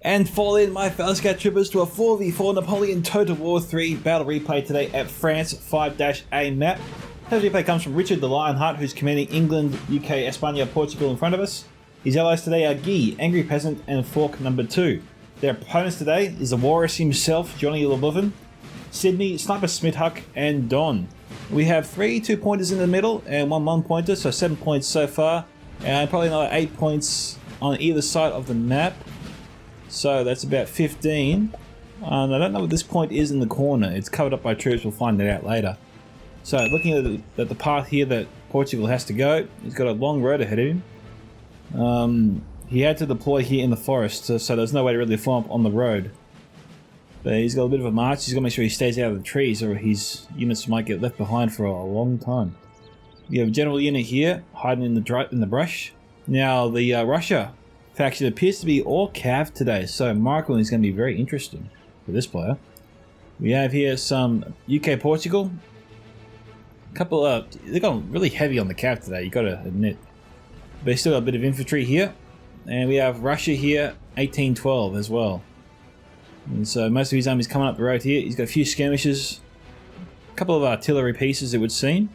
And fall in, my fellow scout troopers, to a 4v4 Napoleon Total War 3 battle replay today at France 5-A map. This replay comes from Richard the Lionheart, who's commanding England, UK, España, Portugal in front of us. His allies today are Guy, Angry Peasant, and Fork number 2. Their opponents today is the Walrus himself, Johnny LeBoven, Sydney, Sniper Smithhuck, and Don. We have 3 2-pointers in the middle and 1 1-pointer, so 7 points so far, and probably another 8 points on either side of the map. So that's about 15. And I don't know what this point is in the corner. It's covered up by troops. We'll find that out later. So looking at the path here that Portugal has to go, he's got a long road ahead of him. He had to deploy here in the forest, so there's no way to really form up on the road. But he's got a bit of a march. He's got to make sure he stays out of the trees, or his units might get left behind for a long time. You have a general unit here hiding in the brush. Now the Russia faction appears to be all cav today, so Markland is going to be very interesting for this player. We have here some UK Portugal. They've gone really heavy on the cav today, you got to admit. But they still got a bit of infantry here, and we have Russia here, 1812 as well. And so most of his army's coming up the road here. He's got a few skirmishes, a couple of artillery pieces, it would seem.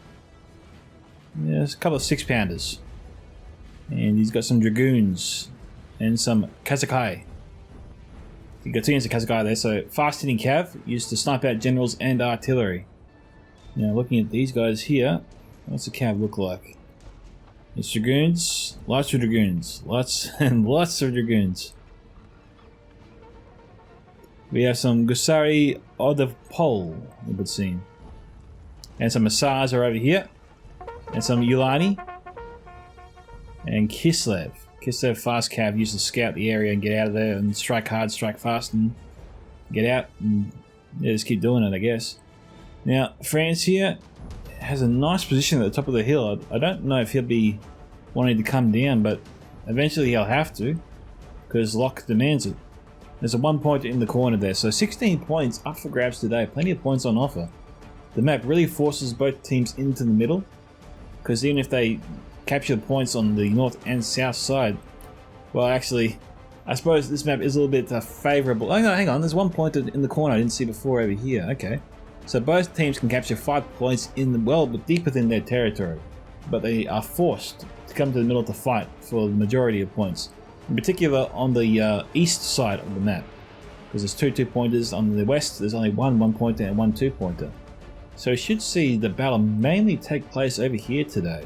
Yeah, there's a couple of 6-pounders, and he's got some dragoons. And some Kazakai. You got 2 units of Kazakai there, so fast hitting cav used to snipe out generals and artillery. Now looking at these guys here, what's the cav look like? It's dragoons, lots of dragoons, lots and lots of dragoons. We have some Gusari Odevpol, it would seem. And some Hussars are over here. And some Ulani. And Kislev. Kislev fast cav used to scout the area and get out of there and strike hard, strike fast, and get out and just keep doing it, I guess. Now, France here has a nice position at the top of the hill. I don't know if he'll be wanting to come down, but eventually he'll have to, because Locke demands it. There's a 1-pointer in the corner there, so 16 points up for grabs today. Plenty of points on offer. The map really forces both teams into the middle, because even if they capture the points on the north and south side, well, actually, I suppose this map is a little bit favourable. Oh no, hang on, there's 1 pointer in the corner I didn't see before over here. Okay, so both teams can capture 5 points in the, well, but deep within their territory, but they are forced to come to the middle to fight for the majority of points, in particular on the east side of the map, because there's 2 2-pointers. On the west there's only 1 1-pointer and 1 2-pointer, so you should see the battle mainly take place over here today,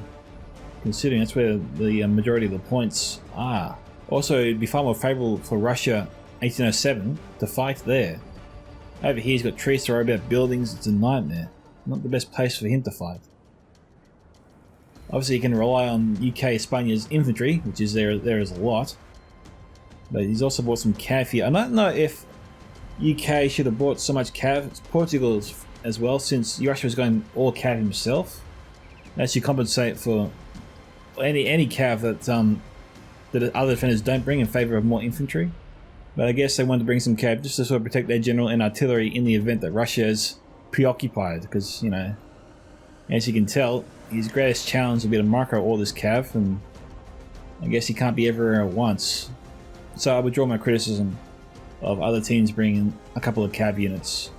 considering that's where the majority of the points are. Also, it'd be far more favourable for Russia 1807 to fight there. Over here he's got trees to worry about, buildings, it's a nightmare. Not the best place for him to fight. Obviously he can rely on UK España's infantry, which is there is a lot. But he's also bought some cav here. I don't know if UK should have bought so much cav. It's Portugal as well, since Russia was going all cav himself. That should compensate for any cav that other defenders don't bring in favour of more infantry. But I guess they wanted to bring some cav just to sort of protect their general and artillery in the event that Russia is preoccupied, because, you know, as you can tell, his greatest challenge will be to micro all this cav, and I guess he can't be everywhere at once. So I withdraw my criticism of other teams bringing a couple of cav units.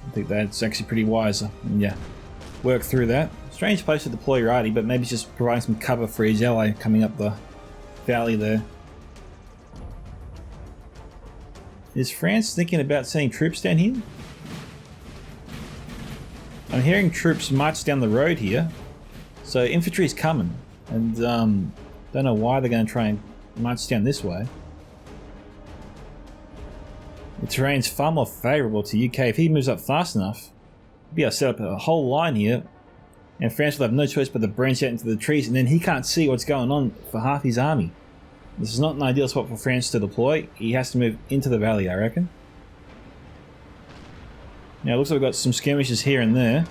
I think that's actually pretty wise. And yeah, work through that. Strange place to deploy your arty, but maybe it's just providing some cover for his ally coming up the valley there. Is France thinking about sending troops down here? I'm hearing troops march down the road here, so infantry is coming, and don't know why they're going to try and march down this way. The terrain's far more favourable to UK. If he moves up fast enough, he'll be able to set up a whole line here, and France will have no choice but to branch out into the trees, and then he can't see what's going on for half his army. This is not an ideal spot for France to deploy. He has to move into the valley, I reckon. Now it looks like we've got some skirmishes here and there.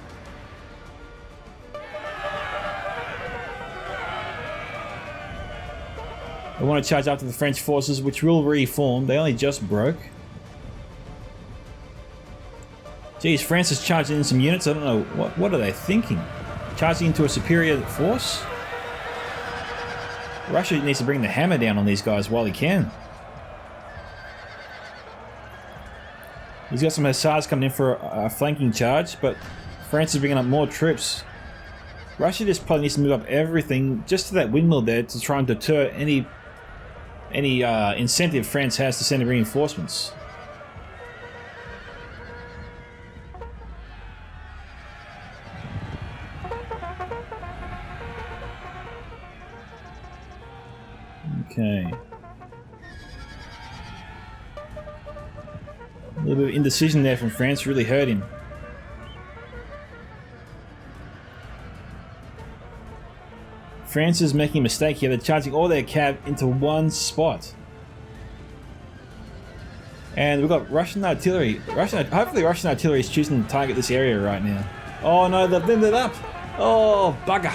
They want to charge after the French forces, which will reform. They only just broke. Geez, France is charging in some units. I don't know, what are they thinking? Charging into a superior force? Russia needs to bring the hammer down on these guys while he can. He's got some hussars coming in for a flanking charge, but France is bringing up more troops. Russia just probably needs to move up everything just to that windmill there to try and deter any incentive France has to send in reinforcements. Okay. A little bit of indecision there from France really hurt him. France is making a mistake here. They're charging all their cav into one spot. And we've got Russian artillery. Hopefully Russian artillery is choosing to target this area right now. Oh no, they've blended up. Oh, bugger.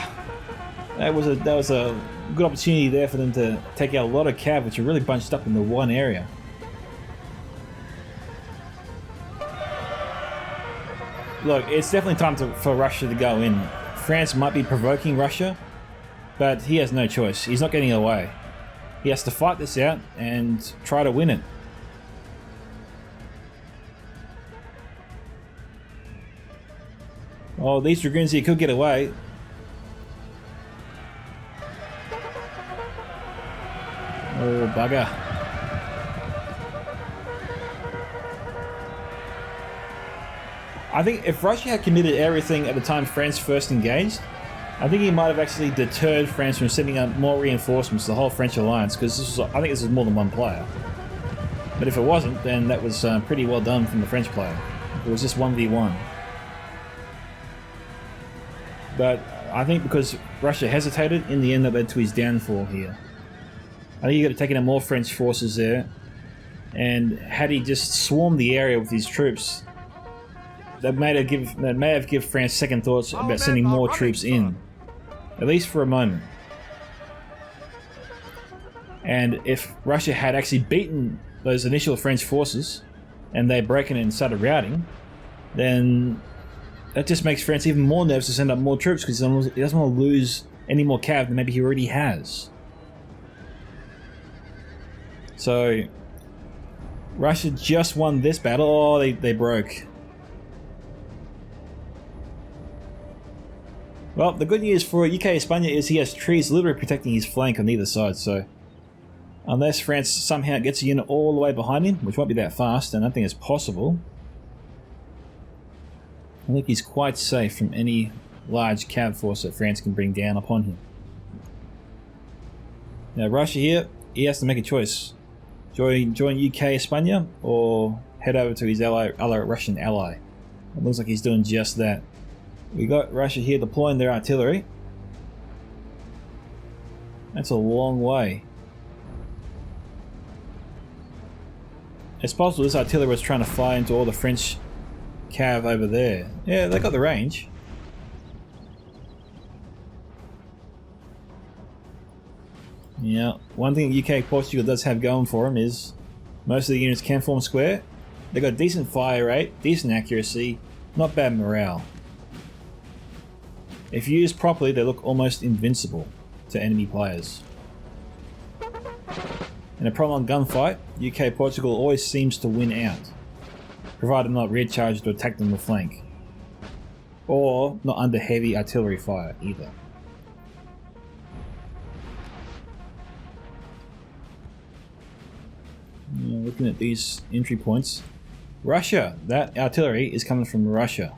That was a good opportunity there for them to take out a lot of cav, which are really bunched up in the one area. Look, it's definitely time for Russia to go in. France might be provoking Russia, but he has no choice. He's not getting away. He has to fight this out and try to win it. Oh, these dragoons here could get away. Oh, bugger. I think if Russia had committed everything at the time France first engaged, I think he might have actually deterred France from sending up more reinforcements to the whole French alliance, because I think this is more than one player. But if it wasn't, then that was pretty well done from the French player. It was just 1v1. But I think because Russia hesitated, in the end that led to his downfall here. I think he could have taken out more French forces there, and had he just swarmed the area with his troops, that may have given France second thoughts about sending more troops in, at least for a moment. And if Russia had actually beaten those initial French forces, and they broken and started routing, then that just makes France even more nervous to send up more troops, because he doesn't want to lose any more cav than maybe he already has. So Russia just won this battle. Oh, they broke. Well, the good news for UK España is he has trees literally protecting his flank on either side, so unless France somehow gets a unit all the way behind him, which won't be that fast, and I don't think it's possible, I think he's quite safe from any large cav force that France can bring down upon him. Now Russia here, he has to make a choice. Join UK España or head over to his Russian ally. It looks like he's doing just that. We got Russia here deploying their artillery. That's a long way. It's possible this artillery was trying to fire into all the French cav over there. Yeah, they got the range. Yeah, one thing UK Portugal does have going for them is most of the units can form square. They got decent fire rate, decent accuracy, not bad morale. If used properly, they look almost invincible to enemy players. In a prolonged gunfight, UK Portugal always seems to win out, provided not recharged or attacked on the flank, or not under heavy artillery fire either. Looking at these entry points, Russia, that artillery is coming from Russia.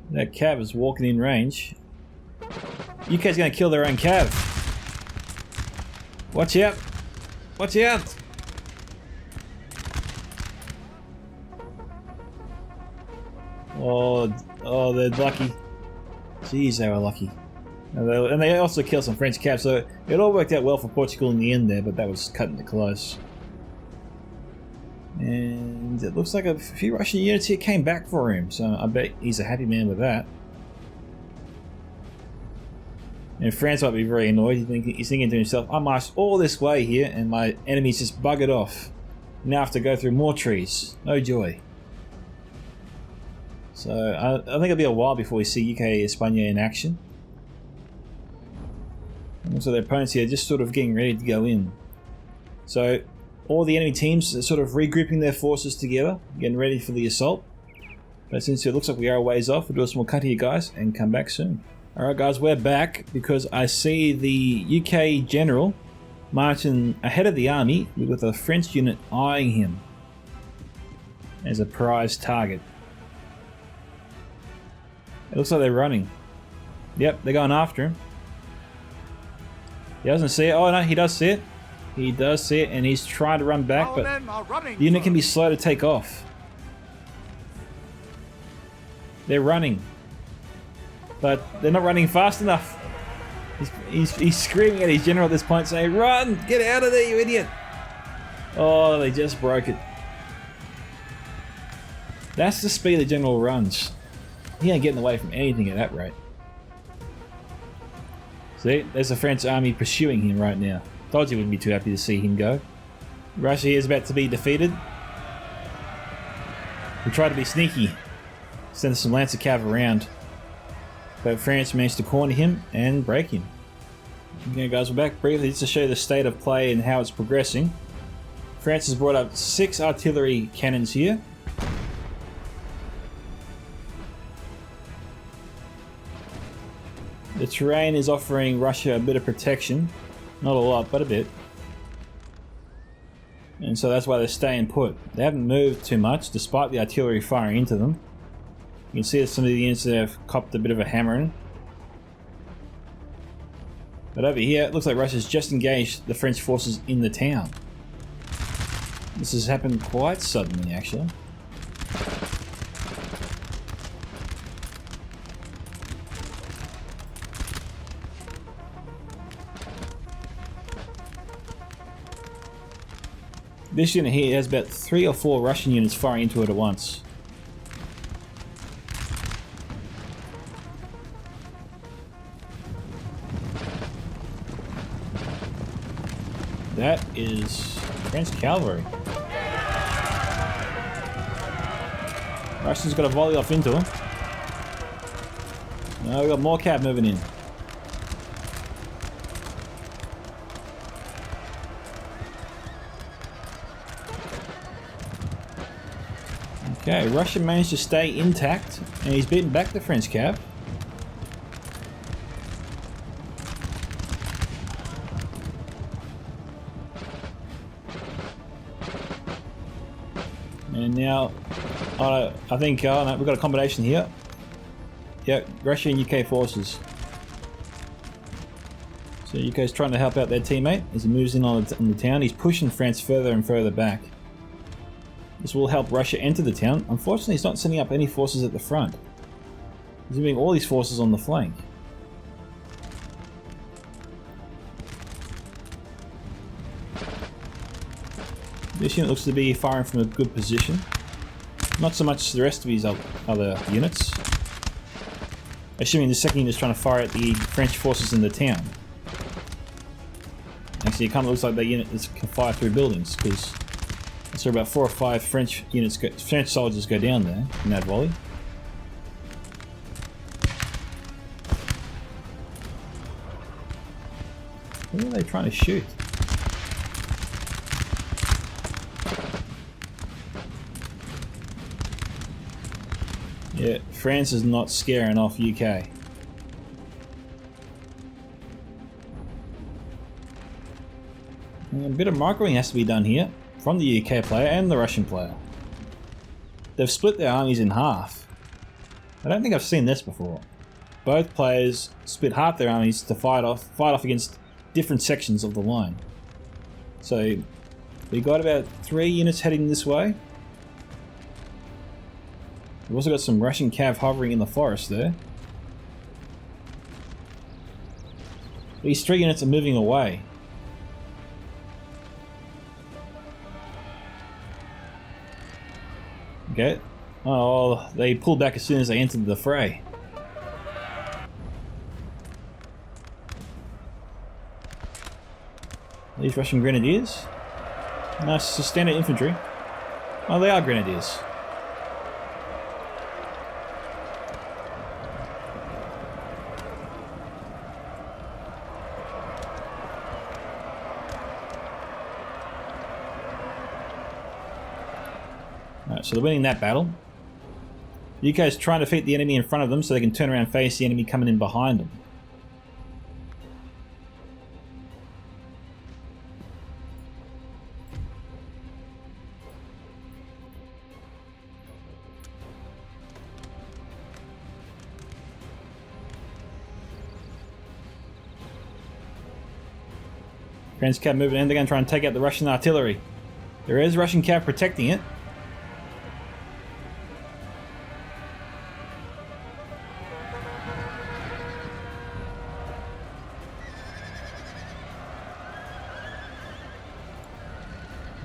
That cav is walking in range. UK's going to kill their own cav. Watch out! Watch out! Oh, they're lucky. Jeez, they were lucky. And they also killed some French cav, so it all worked out well for Portugal in the end there, but that was cutting it close. And it looks like a few Russian units here came back for him, so I bet he's a happy man with that. And France might be very annoyed. He's thinking to himself, I marched all this way here and my enemies just buggered off. Now I have to go through more trees. No joy. So I think it'll be a while before we see UK España in action. And so their opponents here are just sort of getting ready to go in. So all the enemy teams are sort of regrouping their forces together, getting ready for the assault. But since it looks like we are a ways off, we'll do a small cut here, guys, and come back soon. Alright guys, we're back because I see the UK general marching ahead of the army with a French unit eyeing him as a prize target. It looks like they're running. Yep, they're going after him. He doesn't see it. Oh no, he does see it. He does see it, and he's trying to run back, but the unit can be slow to take off. They're running, but they're not running fast enough. He's screaming at his general at this point, saying, "Run! Get out of there, you idiot!" Oh, they just broke it. That's the speed the general runs. He ain't getting away from anything at that rate. See, there's the French army pursuing him right now. Told you wouldn't be too happy to see him go. Russia is about to be defeated. We tried to be sneaky, send some Lancer Cav around, but France managed to corner him and break him. Okay guys, we're back briefly just to show you the state of play and how it's progressing. France has brought up 6 artillery cannons here. The terrain is offering Russia a bit of protection. Not a lot, but a bit. And so that's why they're staying put. They haven't moved too much, despite the artillery firing into them. You can see that some of the units that have copped a bit of a hammering. But over here, it looks like Russia's just engaged the French forces in the town. This has happened quite suddenly, actually. This unit here has about 3 or 4 Russian units firing into it at once. That is French cavalry. Russians got a volley off into him. Now we got more cav moving in. Okay, Russia managed to stay intact, and he's beaten back the French cav. And now, I think no, we've got a combination here. Yep, Russia and UK forces. So UK's trying to help out their teammate as he moves in on the town. He's pushing France further and further back. This will help Russia enter the town. Unfortunately, he's not sending up any forces at the front. He's moving all these forces on the flank. This unit looks to be firing from a good position. Not so much the rest of his other units. Assuming the second unit is trying to fire at the French forces in the town. Actually, it kind of looks like that unit can fire through buildings, because I saw about 4 or 5 French soldiers go down there in that volley. Who are they trying to shoot? Yeah, France is not scaring off UK. And a bit of microing has to be done here from the UK player and the Russian player. They've split their armies in half. I don't think I've seen this before. Both players split half their armies to fight off against different sections of the line. So we got about 3 units heading this way. We've also got some Russian cav hovering in the forest there. These 3 units are moving away. Okay. Oh, they pulled back as soon as they entered the fray. These Russian grenadiers? No, it's just standard infantry. Oh, they are grenadiers. Alright, so they're winning that battle. The UK is trying to defeat the enemy in front of them so they can turn around and face the enemy coming in behind them. French cav moving in, they're going to try and take out the Russian artillery. There is Russian cav protecting it.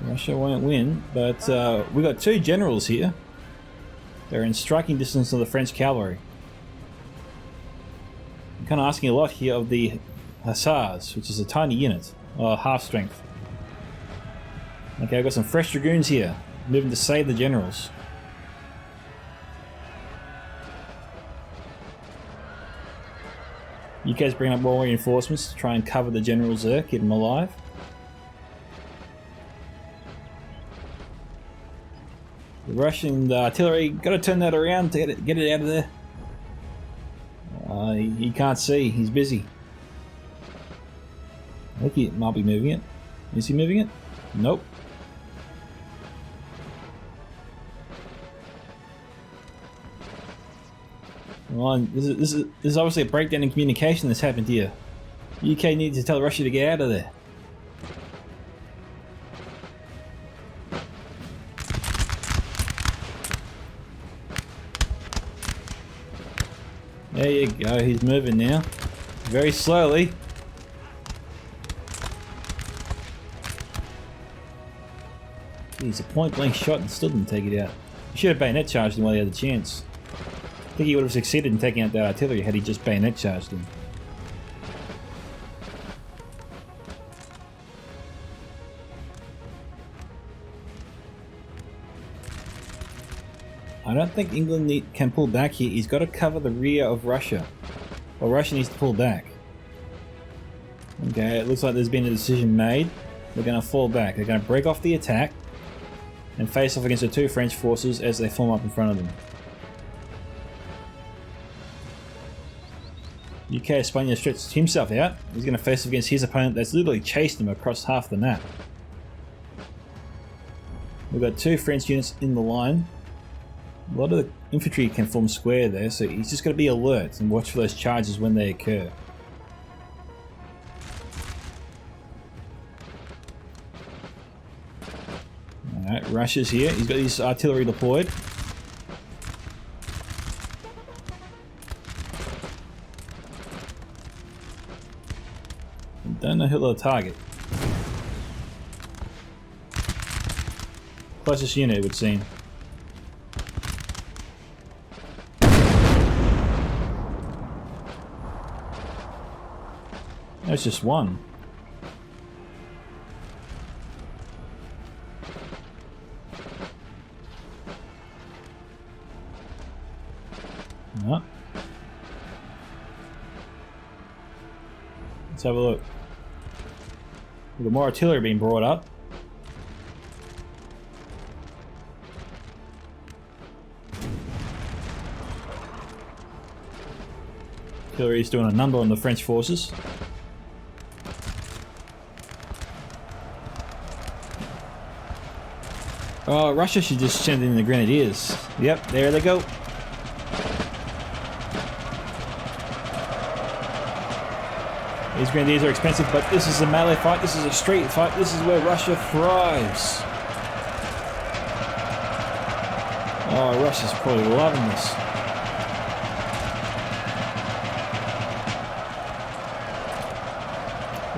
Russia won't win, but we got two generals here. They're in striking distance of the French cavalry. I'm kind of asking a lot here of the Hussars, which is a tiny unit. Half strength. Okay, I've got some fresh dragoons here, moving to save the generals. UK's bringing up more reinforcements to try and cover the generals there, keep them alive. The Russian artillery, got to turn that around to get it out of there. He can't see, he's busy. I think he might be moving it. Is he moving it? Nope. Well, this is obviously a breakdown in communication that's happened here. The UK needs to tell Russia to get out of there. There you go, he's moving now. Very slowly. He's a point blank shot and still didn't take it out. He should have bayonet charged him while he had the chance. I think he would have succeeded in taking out that artillery had he just bayonet charged him. I don't think England can pull back here. He's got to cover the rear of Russia. Or Russia needs to pull back. Okay, it looks like there's been a decision made. They're going to fall back. They're going to break off the attack and face off against the two French forces as they form up in front of them. UK España stretched himself out. He's going to face off against his opponent that's literally chased him across half the map. We've got two French units in the line. A lot of the infantry can form square there, so he's just got to be alert and watch for those charges when they occur. Alright, Russia's here. He's got his artillery deployed. Don't know who they'll target. Closest unit, it would seem. That's just one. No. Let's have a look. We've got more artillery being brought up. Artillery is doing a number on the French forces. Oh, Russia should just send in the grenadiers. Yep, there they go. These grenadiers are expensive, but this is a melee fight, this is a street fight, this is where Russia thrives. Oh, Russia's probably loving this.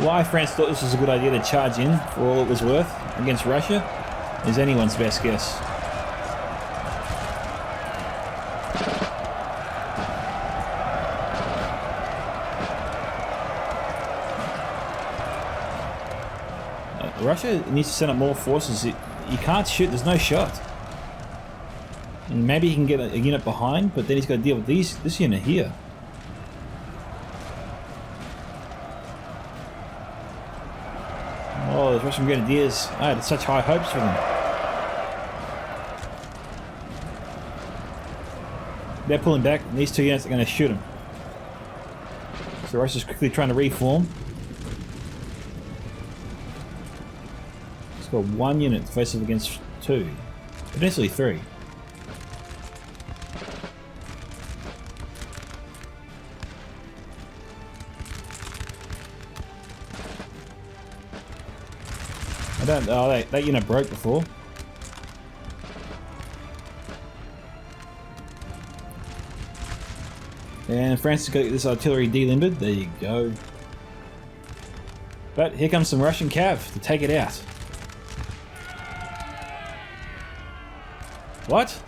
Why France thought this was a good idea to charge in, for all it was worth, against Russia, is anyone's best guess. Russia needs to send up more forces. You can't shoot, there's no shot. And maybe he can get a unit behind, but then he's got to deal with this unit here. Oh, those Russian grenadiers, I had such high hopes for them. They're pulling back, and these two units are going to shoot them. So Russia's quickly trying to reform. It's got 1 unit to face off against 2. Potentially 3. I don't... Oh, that unit broke before. And France has got this artillery delimbered. There you go. But here comes some Russian cav to take it out. What?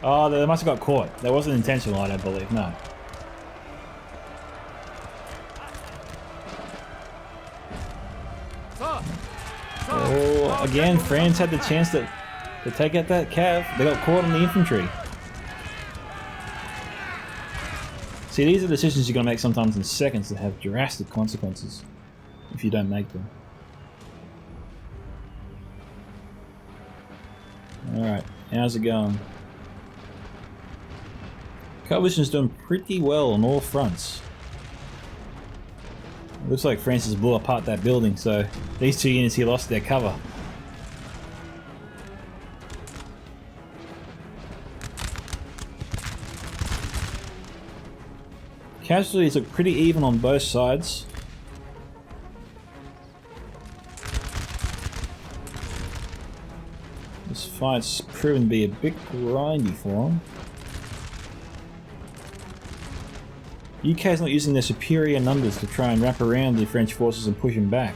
Oh, they must have got caught. That wasn't intentional, I don't believe. No. Oh, again, France had the chance to take out that cav. They got caught on the infantry. See, these are decisions you're going to make sometimes in seconds that have drastic consequences if you don't make them. Alright, how's it going? Coalition's doing pretty well on all fronts. It looks like France has blew apart that building, so these 2 units here lost their cover. Casualties look pretty even on both sides. This fight's proven to be a bit grindy for them. UK is not using their superior numbers to try and wrap around the French forces and push them back.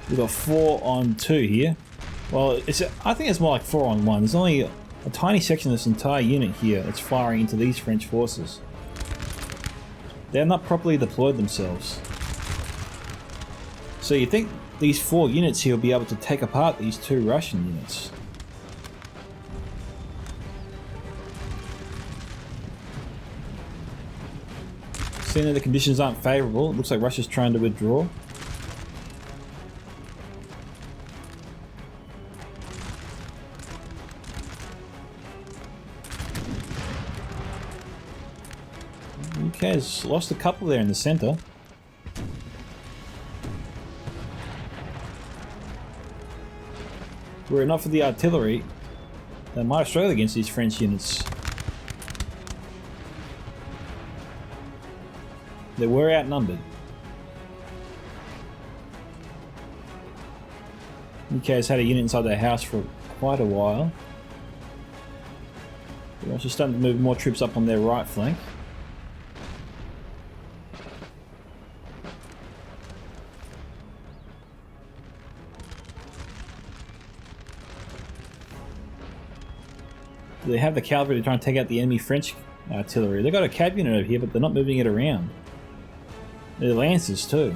We've got 4 on 2 here. Well, I think it's more like 4 on 1. There's only a tiny section of this entire unit here that's firing into these French forces. They're not properly deployed themselves. So you think these 4 units here will be able to take apart these 2 Russian units. Seeing that the conditions aren't favourable, it looks like Russia's trying to withdraw. UK has lost a couple there in the centre. Were it not for the artillery, they might have struggled against these French units. They were outnumbered. UK has had a unit inside their house for quite a while. They're also starting to move more troops up on their right flank. They have the cavalry to try and take out the enemy French artillery. They've got a cav unit over here, but they're not moving it around. They're lancers too.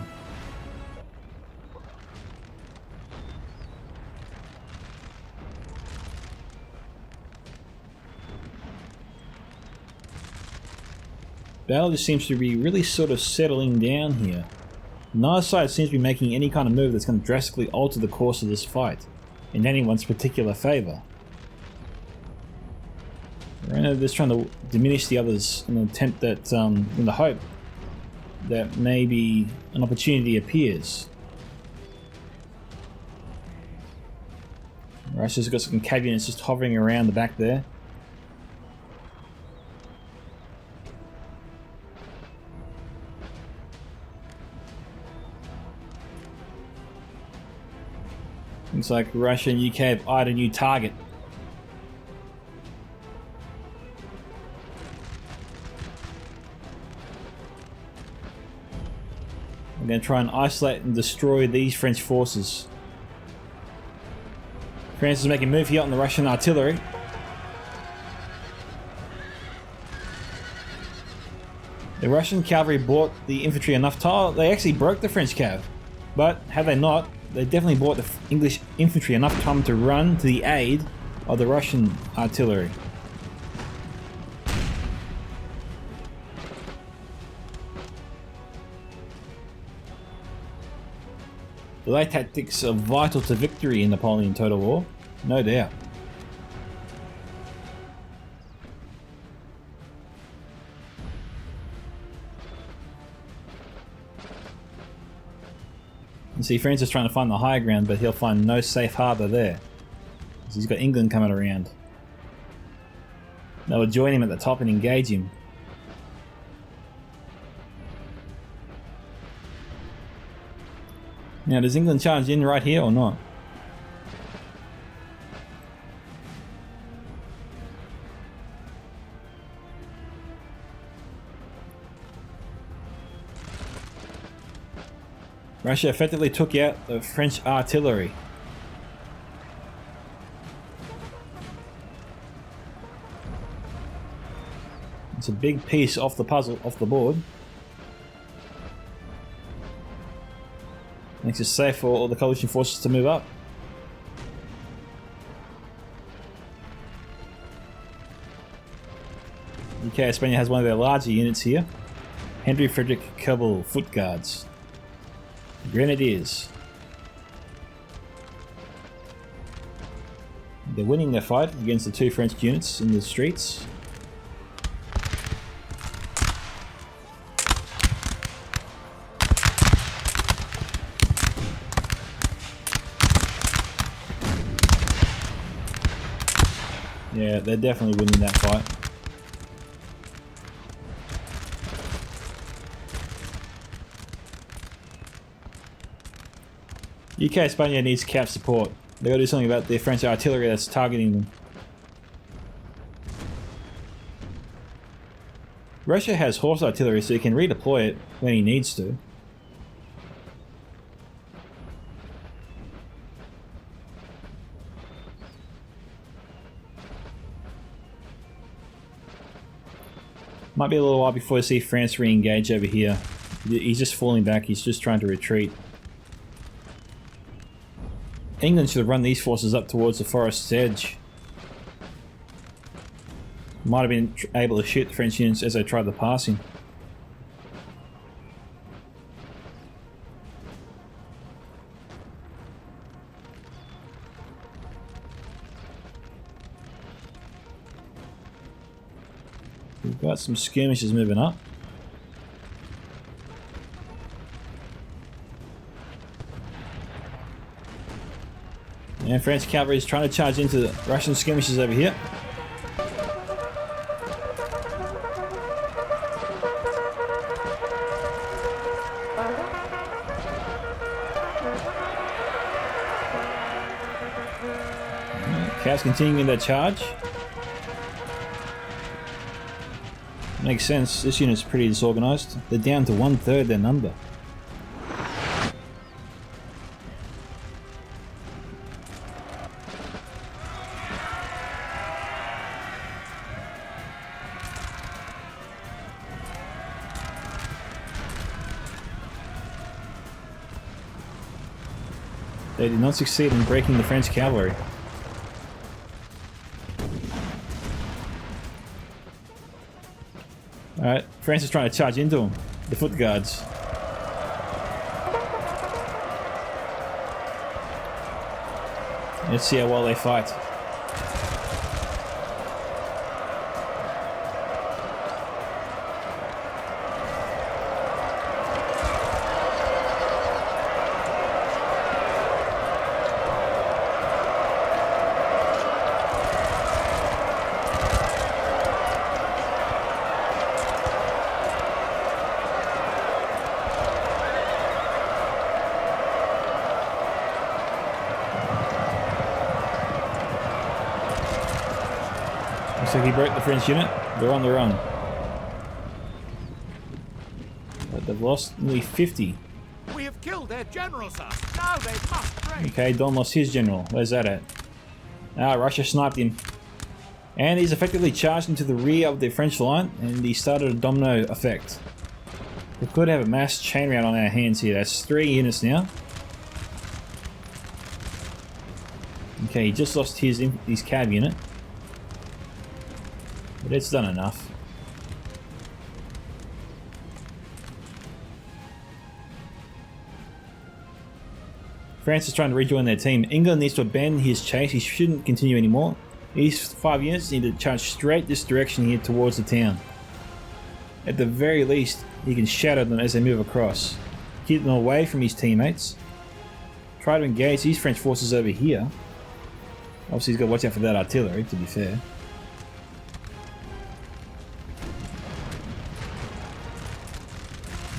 Battle just seems to be really sort of settling down here. Neither side seems to be making any kind of move that's going to drastically alter the course of this fight in anyone's particular favour. They're just trying to diminish the others in an attempt that, in the hope that maybe an opportunity appears. Russia's got some cav units just hovering around the back there. Looks like Russia and UK have eyed a new target. We're going to try and isolate and destroy these French forces. France is making a move here on the Russian artillery. The Russian cavalry bought the infantry enough time. They actually broke the French cav. But had they not, they definitely bought the English infantry enough time to run to the aid of the Russian artillery. Delay tactics are vital to victory in Napoleon Total War. No doubt. You see, France is trying to find the high ground, but he'll find no safe harbour there. He's got England coming around. They will join him at the top and engage him. Now, does England charge in right here or not? Russia effectively took out the French artillery. It's a big piece off the puzzle, off the board. Makes it safe for all the coalition forces to move up. UK Spain has one of their larger units here. Henry Frederick Keble Foot Guards. Grenadiers. They're winning their fight against the two French units in the streets. Yeah, they're definitely winning that fight. UK Spain needs cap support. They've got to do something about the French artillery that's targeting them. Russia has horse artillery, so he can redeploy it when he needs to. Might be a little while before we see France re-engage over here. He's just falling back, he's just trying to retreat. England should have run these forces up towards the forest's edge. Might have been able to shoot the French units as they tried the passing. We've got some skirmishes moving up. And French cavalry is trying to charge into the Russian skirmishes over here. Cavs continuing their charge. Makes sense, this unit's pretty disorganized. They're down to 1/3 their number. They did not succeed in breaking the French cavalry. Alright, France is trying to charge into them, the foot guards. Let's see how well they fight. Looks like he broke the French unit. They're on the run. But they've lost nearly 50. We have killed their general, sir. Now they must break. Okay, Don lost his general. Where's that at? Ah, Russia sniped him. And he's effectively charged into the rear of the French line, and he started a domino effect. We could have a mass chain round on our hands here. That's 3 units now. Okay, he just lost his cab unit. But it's done enough. France is trying to rejoin their team. England needs to abandon his chase. He shouldn't continue anymore. These 5 units need to charge straight this direction here towards the town. At the very least, he can shatter them as they move across. Keep them away from his teammates. Try to engage these French forces over here. Obviously he's got to watch out for that artillery, to be fair.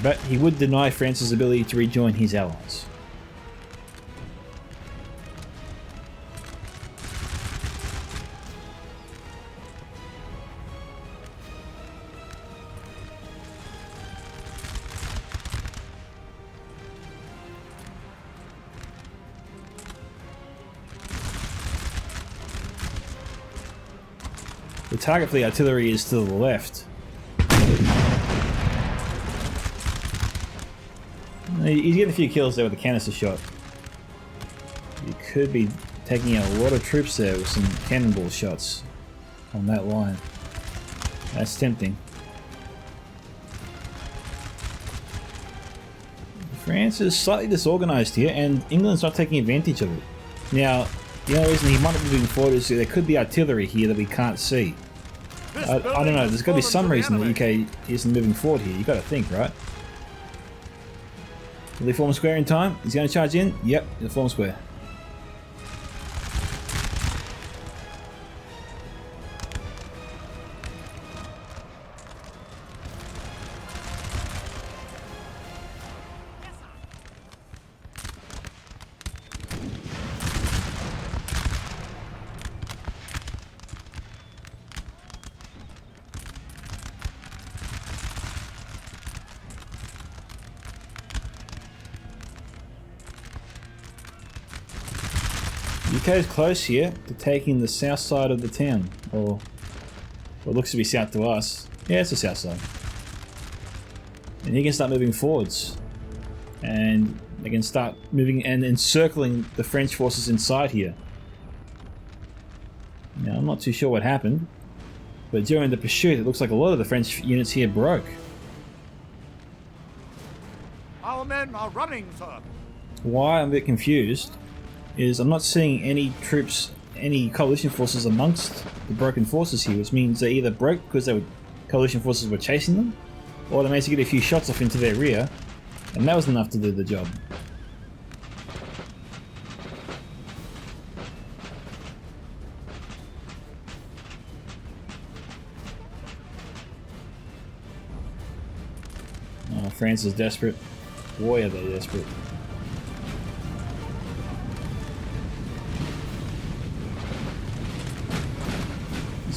But he would deny France's ability to rejoin his allies. The target for the artillery is to the left. He's getting a few kills there with the canister shot. You could be taking out a lot of troops there with some cannonball shots on that line. That's tempting. France is slightly disorganized here, and England's not taking advantage of it. Now, the only reason he might not be moving forward is there could be artillery here that we can't see. I don't know, there's got to be some reason the UK isn't moving forward here. You got to think, right? Will he form a square in time? He's going to charge in? Yep, he'll form a square. UK is close here to taking the south side of the town, or what looks to be south to us. Yeah, it's the south side. And he can start moving forwards. And they can start moving and encircling the French forces inside here. Now, I'm not too sure what happened, but during the pursuit, it looks like a lot of the French units here broke. Our men are running, sir. Why I'm a bit confused is I'm not seeing any troops, any coalition forces amongst the broken forces here, which means they either broke because coalition forces were chasing them, or they managed to get a few shots off into their rear, and that was enough to do the job. Oh, France is desperate. Boy, are they desperate.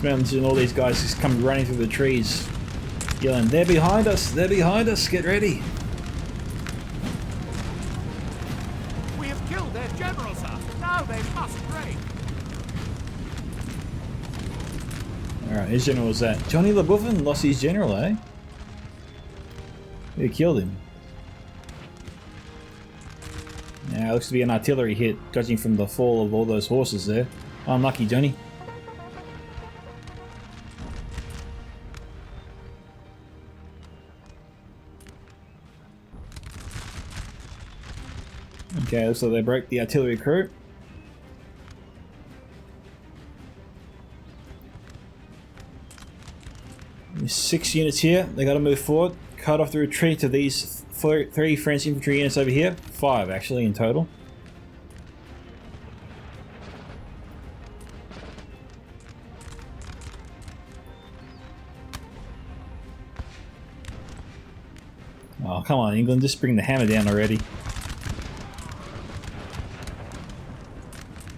And all these guys just come running through the trees, yelling, "They're behind us! They're behind us! Get ready!" We have killed their general, sir. Now they must break. Alright, his general was that. Johnny LeBouffin lost his general, eh? They killed him. Now, it looks to be an artillery hit, judging from the fall of all those horses there. Unlucky, Johnny. Okay, so they broke the artillery crew. There's 6 units here. They got to move forward. Cut off the retreat of these 3 French infantry units over here. 5 actually in total. Oh, come on, England, just bring the hammer down already.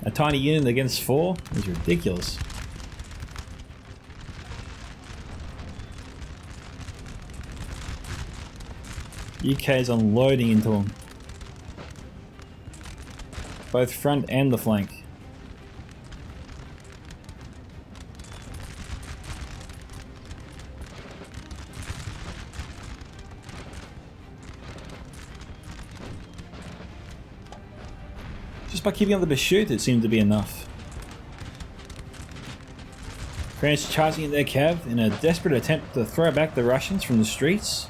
A tiny unit against 4 is ridiculous. UK is unloading into them. Both front and the flank. Just by keeping up the pursuit, it seemed to be enough. France charging at their cav in a desperate attempt to throw back the Russians from the streets.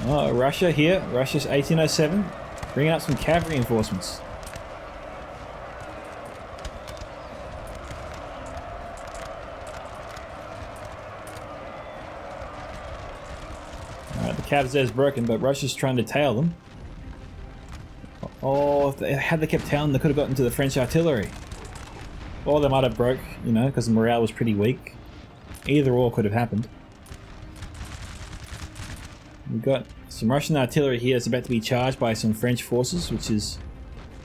Oh, Russia here. Russia's 1807. Bringing up some cavalry reinforcements. Alright, the Cavs is broken, but Russia's trying to tail them. Oh, had they kept tailing, they could have gotten to the French artillery. Or they might have broke, you know, because the morale was pretty weak. Either or could have happened. We've got some Russian artillery here that's about to be charged by some French forces, which is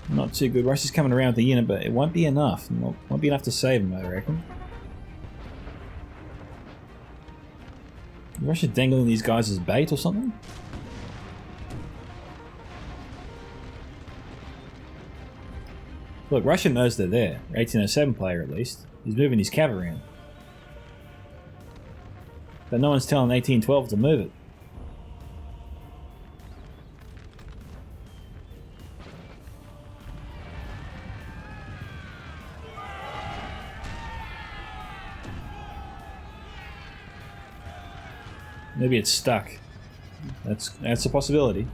not too good. Russia's coming around with the unit, but it won't be enough. It won't be enough to save them, I reckon. Russia dangling these guys as bait or something? Look, Russia knows they're there. 1807 player at least. He's moving his cavalry in. But no one's telling 1812 to move it. Maybe it's stuck. That's a possibility.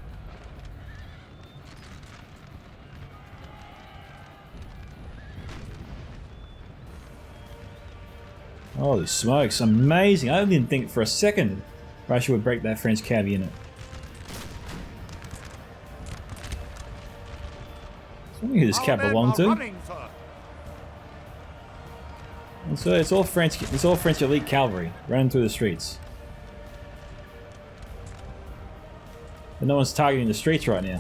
Holy smokes, amazing. I didn't think for a second Russia would break that French cav unit. I wonder who this cav belonged to. And so it's all French elite cavalry running through the streets. But no one's targeting the streets right now.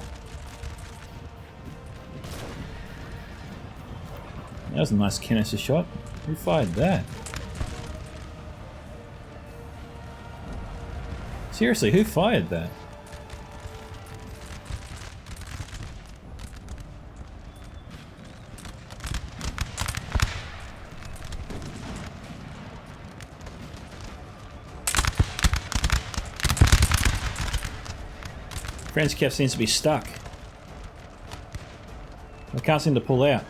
That was a nice canister shot. Who fired that? Seriously, who fired that? French cav seems to be stuck. I can't seem to pull out.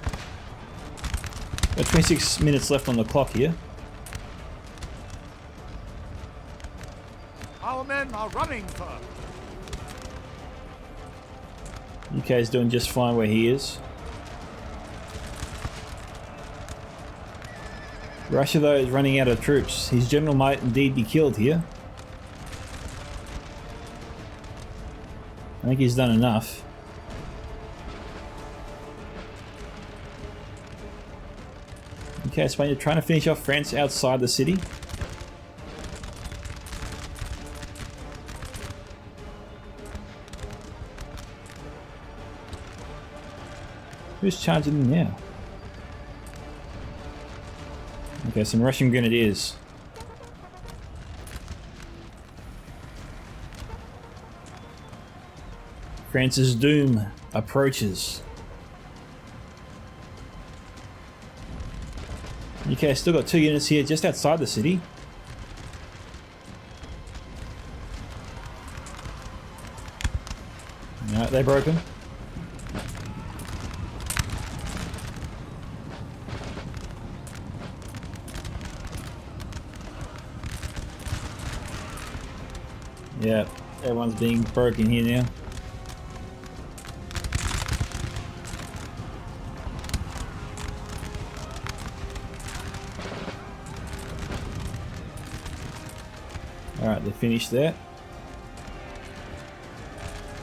Got 26 minutes left on the clock here. Our men are running, sir. UK is doing just fine where he is. Russia, though, is running out of troops. His general might indeed be killed here. I think he's done enough. Okay, Spain, you're trying to finish off France outside the city. Who's charging them now? Okay, some Russian grenadiers. France's doom approaches. Okay, still got 2 units here just outside the city. No, they're broken. Yeah, everyone's being broken here now. Alright, they're finished there.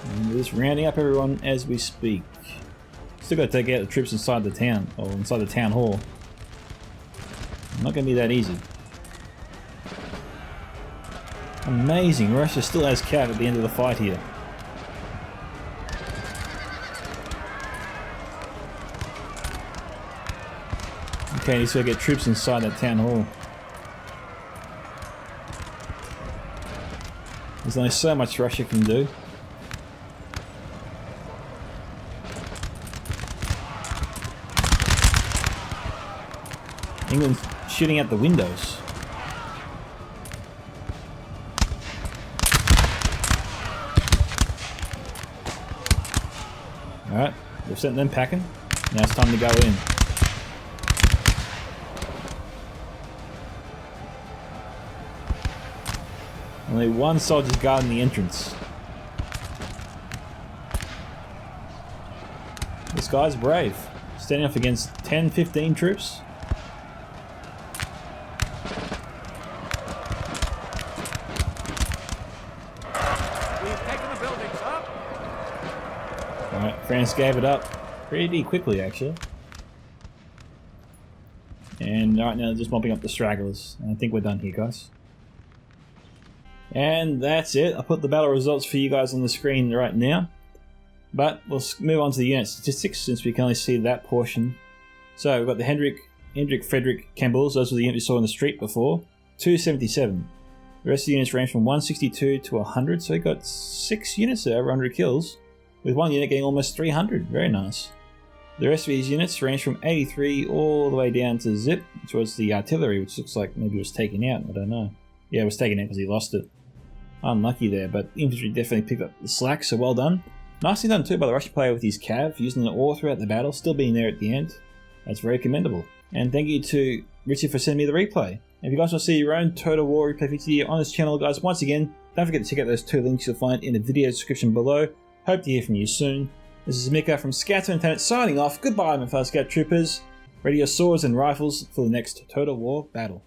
And we're just rounding up everyone as we speak. Still got to take out the troops inside the town, or inside the town hall. Not going to be that easy. Amazing, Russia still has cav at the end of the fight here. Okay, he's got to get troops inside that town hall. There's only so much Russia can do. England's shooting out the windows. Alright, we've sent them packing. Now it's time to go in. Only one soldier's guarding the entrance. This guy's brave. Standing off against 10, 15 troops. We've taken the building, sir. Alright, France gave it up pretty quickly, actually. And right now, they're just mopping up the stragglers. And I think we're done here, guys. And that's it. I'll put the battle results for you guys on the screen right now. But we'll move on to the unit statistics since we can only see that portion. So we've got the Hendrik Frederick Campbells. Those were the units we saw in the street before. 277. The rest of the units range from 162 to 100. So we got 6 units there, over 100 kills. With one unit getting almost 300. Very nice. The rest of these units range from 83 all the way down to Zip, which was the artillery, which looks like maybe it was taken out. I don't know. Yeah, it was taken out because he lost it. Unlucky there, but infantry definitely picked up the slack, so well done. Nicely done too by the Russian player with his cav, using it all throughout the battle, still being there at the end. That's very commendable. And thank you to Richard for sending me the replay. And if you guys want to see your own Total War replay video on this channel, guys, once again, don't forget to check out those 2 links you'll find in the video description below. Hope to hear from you soon. This is Micka from Scouts Entertainment signing off. Goodbye, my fellow Scout Troopers. Ready your swords and rifles for the next Total War battle.